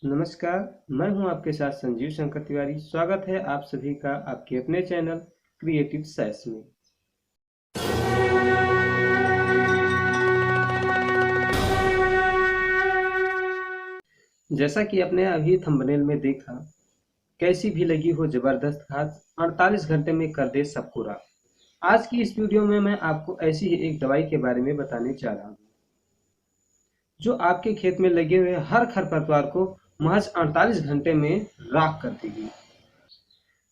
नमस्कार, मैं हूं आपके साथ संजीव शंकर तिवारी। स्वागत है आप सभी का आपके अपने चैनल क्रिएटिव साइंस में। जैसा कि आपने अभी थंबनेल में देखा, कैसी भी लगी हो जबरदस्त घास 48 घंटे में कर दे सब पूरा। आज की इस वीडियो में मैं आपको ऐसी ही एक दवाई के बारे में बताने जा रहा हूं, जो आपके खेत में लगे हुए हर खरपतवार को महज 48 घंटे में राख कर देगी।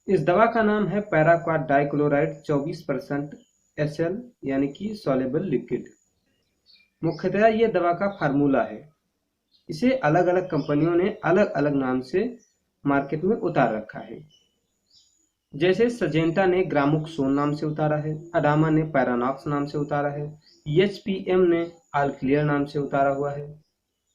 इस दवा का नाम है पैराक्वाट डाइक्लोराइड 24% SL यानी कि सॉल्युबल लिक्विड। मुख्यतः ये दवा का फार्मूला है। इसे अलग अलग कंपनियों ने अलग अलग नाम से मार्केट में उतार रखा है। जैसे सजेंटा ने ग्रामुक्सोन नाम से उतारा है, अडामा ने पैरानॉक्स नाम से उतारा है, एचपीएम ने आलक्लियर नाम से उतारा हुआ है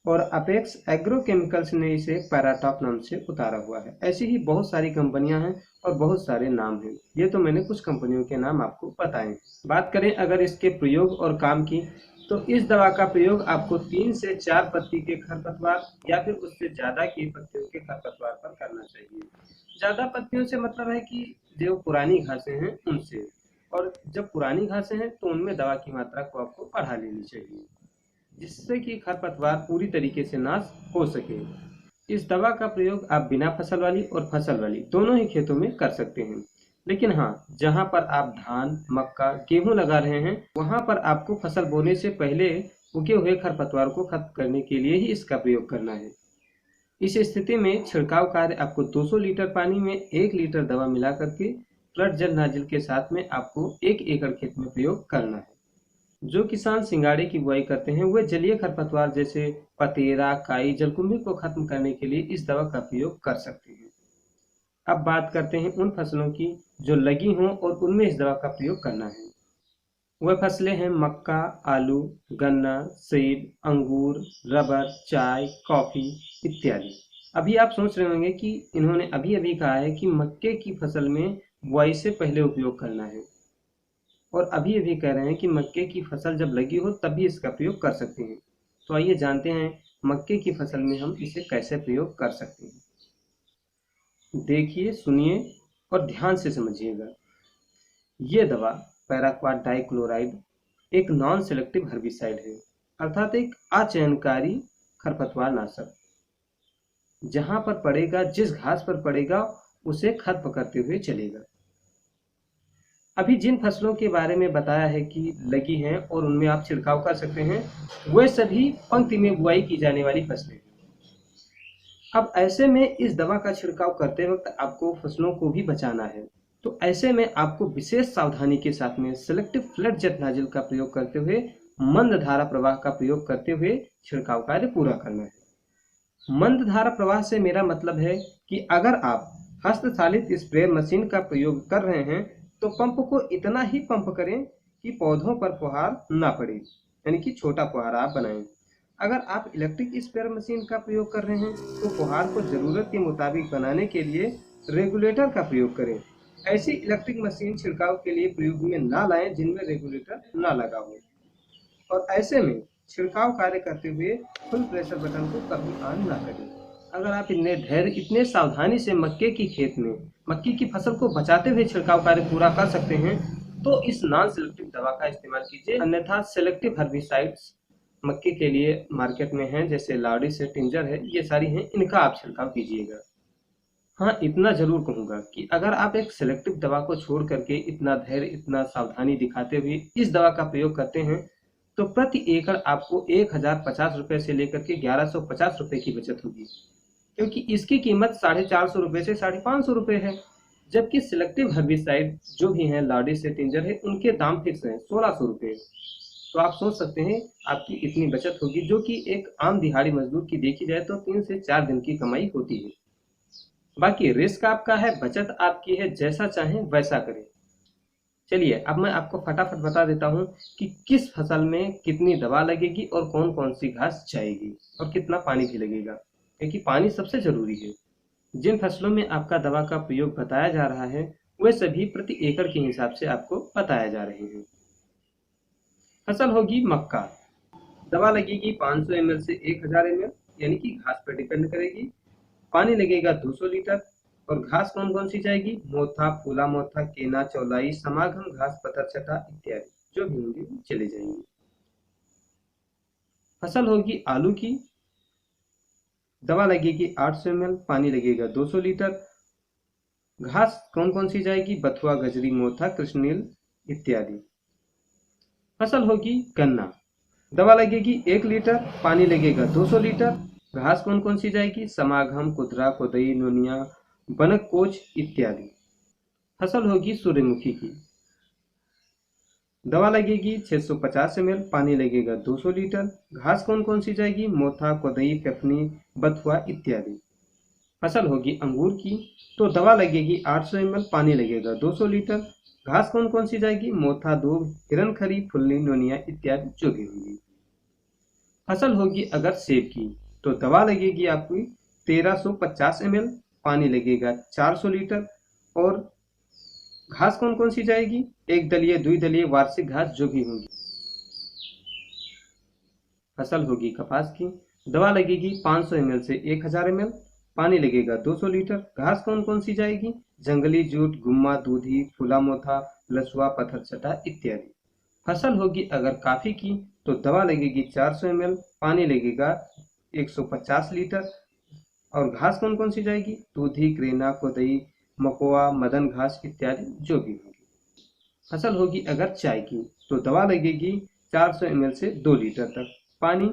और अपेक्स एग्रोकेमिकल्स ने इसे पैराटॉप नाम से उतारा हुआ है। ऐसी ही बहुत सारी कंपनियां हैं और बहुत सारे नाम हैं। ये तो मैंने कुछ कंपनियों के नाम आपको बताए हैं। बात करें अगर इसके प्रयोग और काम की, तो इस दवा का प्रयोग आपको 3 से 4 पत्ती के खरपतवार या फिर उससे ज़्यादा की पत्तियों के खरपतवार पर करना चाहिए। ज़्यादा पत्तियों से मतलब है कि जो पुरानी घासें हैं उनसे, और जब पुरानी घासें हैं तो उनमें दवा की मात्रा को आपको बढ़ा लेनी चाहिए, जिससे कि खरपतवार पूरी तरीके से नाश हो सके। इस दवा का प्रयोग आप बिना फसल वाली और फसल वाली दोनों ही खेतों में कर सकते हैं। लेकिन हाँ, जहाँ पर आप धान, मक्का, गेहूं लगा रहे हैं, वहाँ पर आपको फसल बोने से पहले उगे हुए खरपतवार को खत्म करने के लिए ही इसका प्रयोग करना है। इस स्थिति में छिड़काव कार्य आपको 200 लीटर पानी में 1 लीटर दवा मिला करके फ्लड जल नाजिल के साथ में आपको 1 एकड़ खेत में प्रयोग करना है। जो किसान सिंगाड़े की बुआई करते हैं, वे जलीय खरपतवार जैसे पतेरा, काई, जलकुंभी को खत्म करने के लिए इस दवा का प्रयोग कर सकते हैं। अब बात करते हैं उन फसलों की जो लगी हों और उनमें इस दवा का प्रयोग करना है। वह फसलें हैं मक्का, आलू, गन्ना, सेब, अंगूर, रबर, चाय, कॉफी इत्यादि। अभी आप सोच रहे होंगे कि इन्होंने अभी अभी कहा है कि मक्के की फसल में बुआई से पहले उपयोग करना है, और अभी अभी कह रहे हैं कि मक्के की फसल जब लगी हो तभी इसका प्रयोग कर सकते हैं। तो आइए जानते हैं मक्के की फसल में हम इसे कैसे प्रयोग कर सकते हैं। देखिए, सुनिए और ध्यान से समझिएगा। ये दवा पैराक्वाट डाइक्लोराइड एक नॉन सेलेक्टिव हर्बिसाइड है, अर्थात एक अचयनकारी खरपतवार नाशक। जहां पर पड़ेगा, जिस घास पर पड़ेगा, उसे खत्म करते हुए चलेगा। अभी जिन फसलों के बारे में बताया है कि लगी हैं और उनमें आप छिड़काव कर सकते हैं, वे सभी पंक्ति में बुआई की जाने वाली फसलें हैं। अब ऐसे में इस दवा का छिड़काव करते वक्त आपको फसलों को भी बचाना है, तो ऐसे में आपको विशेष सावधानी के साथ में सेलेक्टिव फ्लड जेट नाजिल का प्रयोग करते हुए, मंद धारा प्रवाह का प्रयोग करते हुए छिड़काव कार्य पूरा करना है। मंद धारा प्रवाह से मेरा मतलब है कि अगर आप हस्तचालित स्प्रेयर मशीन का प्रयोग कर रहे हैं, तो पंप को इतना ही पंप करें कि पौधों पर फुहार ना पड़े, यानी कि छोटा फुहार आप बनाएं। अगर आप इलेक्ट्रिक स्प्रेयर मशीन का प्रयोग कर रहे हैं, तो फुहार को जरूरत के मुताबिक बनाने के लिए रेगुलेटर का प्रयोग करें। ऐसी इलेक्ट्रिक मशीन छिड़काव के लिए प्रयोग में ना लाएं जिनमें रेगुलेटर ना लगा हो, और ऐसे में छिड़काव कार्य करते हुए फुल प्रेशर बटन को कभी ऑन ना करें। अगर आप इतने धैर्य, इतने सावधानी से मक्के की खेत में मक्के की फसल को बचाते हुए छिड़काव कार्य पूरा कर सकते हैं, तो इस नॉन सेलेक्टिव दवा का इस्तेमाल कीजिए। अन्यथा सेलेक्टिव हर्बिसाइड्स मक्के के लिए मार्केट में हैं, जैसे लाउडी से टिंजर है, ये सारी हैं, इनका आप छिड़काव कीजिएगा। हाँ, इतना जरूर कहूंगा कि अगर आप एक सेलेक्टिव दवा को छोड़ करके इतना धैर्य, इतना सावधानी दिखाते हुए इस दवा का प्रयोग करते हैं, तो प्रति एकड़ आपको 1050 रुपए से लेकर के 1150 रुपए की बचत होगी, क्योंकि इसकी कीमत 450 रुपए से 550 रुपए है। जबकि सिलेक्टिव हर्बिसाइड जो भी हैं, लाडी से टिंजर है, उनके दाम फिक्स हैं 1600 रुपए। तो आप सोच सकते हैं आपकी इतनी बचत होगी, जो कि एक आम दिहाड़ी मजदूर की देखी जाए तो 3 से 4 दिन की कमाई होती है। बाकी रिस्क आपका है, बचत आपकी है, जैसा चाहें वैसा करें। चलिए अब मैं आपको फटाफट बता देता हूँ कि किस फसल में कितनी दवा लगेगी और कौन कौन सी घास जाएगी और कितना पानी भी लगेगा, क्योंकि पानी सबसे जरूरी है। जिन फसलों में आपका दवा का प्रयोग बताया जा रहा है, वे सभी प्रति एकड़ के हिसाब से आपको बताया जा रहे हैं। फसल होगी मक्का, दवा लगेगी 500 ml से 1000 ml, यानी कि घास पर डिपेंड करेगी। पानी लगेगा 200 लीटर। और घास कौन कौन सी जाएगी? मोथा, फूला मोथा, केना, चौलाई, समागम घास, पत्थर चटा इत्यादि जो भी होंगे चले जाएंगे। फसल होगी आलू की, दवा लगेगी 800 ml, पानी लगेगा 200 लीटर। घास कौन कौन सी जाएगी? बथुआ, गजरी, मोथा, कृष्णनील इत्यादि। फसल होगी गन्ना, दवा लगेगी 1 लीटर, पानी लगेगा 200 लीटर। घास कौन कौन सी जाएगी? समागम, कुदरा, कोदई, नोनिया, बनक, कोच इत्यादि। फसल होगी सूर्यमुखी की, दवा लगेगी 650 ml, पानी लगेगा 200 लीटर। घास कौन कौन सी जाएगी? मोथा, कोदई, पेफनी, बथुआ इत्यादि। फसल होगी अंगूर की, तो दवा लगेगी 800 ml, पानी लगेगा 200 लीटर। घास कौन कौन सी जाएगी? मोथा, दूब, हिरनखरी, फुल्ली, नोनिया इत्यादि जो भी होंगी। फसल होगी अगर सेब की, तो दवा लगेगी आपकी 1350 ml, पानी लगेगा 400 लीटर। और घास कौन कौन सी जाएगी? एक दलीय, द्विदलीय, वार्षिक घास जो भी होंगी। फसल होगी कपास की, दवा लगेगी 500 ml से 1000 ml, पानी लगेगा 200 लीटर। घास कौन कौन सी जाएगी? जंगली जूट, गुम्मा, दूधी, फूला मोथा, लसुआ, पत्थर चटा इत्यादि। फसल होगी अगर कॉफी की, तो दवा लगेगी 400 ml, पानी लगेगा 150 लीटर। और घास कौन कौन सी जाएगी? दूधी, क्रेना, कोदई, मकोआ, मदन घास इत्यादि जो भी होगी। फसल होगी अगर चाय की, तो दवा लगेगी 400 ml से 2 लीटर तक, पानी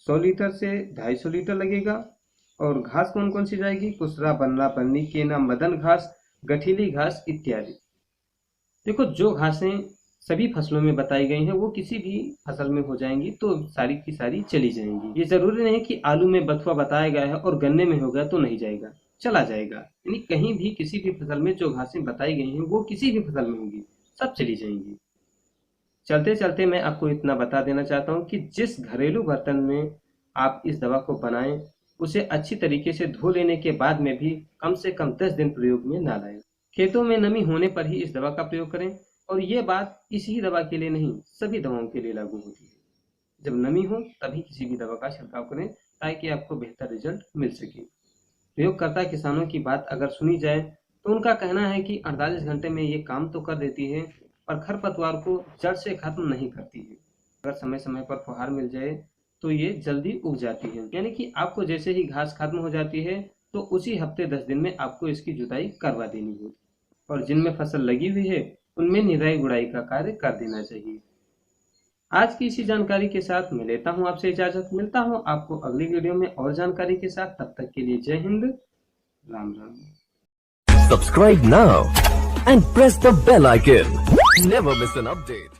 100 लीटर से 250 लीटर लगेगा। और घास कौन कौन सी जाएगी? कुसरा, बन्ना, बन्नी, केना, मदन घास, गठीली घास इत्यादि। देखो, जो घासें सभी फसलों में बताई गई हैं वो किसी भी फसल में हो जाएंगी, तो सारी की सारी चली जाएंगी। ये जरूरी नहीं कि आलू में बथुआ बताया गया है और गन्ने में हो गया तो नहीं जाएगा, चला जाएगा। यानी कहीं भी किसी भी फसल में जो घासें बताई गई हैं वो किसी भी फसल में होंगी, सब चली जाएंगी। चलते चलते मैं आपको इतना बता देना चाहता हूँ कि जिस घरेलू बर्तन में आप इस दवा को बनाएं, उसे अच्छी तरीके से धो लेने के बाद में भी कम से कम 10 दिन प्रयोग में ना लाएं। खेतों में नमी होने पर ही इस दवा का प्रयोग करें। और ये बात इसी दवा के लिए नहीं, सभी दवाओं के लिए लागू होती है। जब नमी हो तभी किसी भी दवा का छिड़काव करें, ताकि आपको बेहतर रिजल्ट मिल सके। प्रयोगकर्ता किसानों की बात अगर सुनी जाए तो उनका कहना है कि 48 घंटे में ये काम तो कर देती है, पर खरपतवार को जड़ से खत्म नहीं करती है। अगर समय समय पर फुहार मिल जाए तो ये जल्दी उग जाती है। यानी कि आपको जैसे ही घास खत्म हो जाती है तो उसी हफ्ते 10 दिन में आपको इसकी जुताई करवा देनी है। और जिनमें फसल लगी हुई है उनमें निराई गुड़ाई का कार्य कर देना चाहिए। आज की इसी जानकारी के साथ मैं लेता हूं आपसे इजाजत। मिलता हूं आपको अगली वीडियो में और जानकारी के साथ। तब तक के लिए जय Hind, Ram Ram. Subscribe now and press the bell icon. Never miss an update.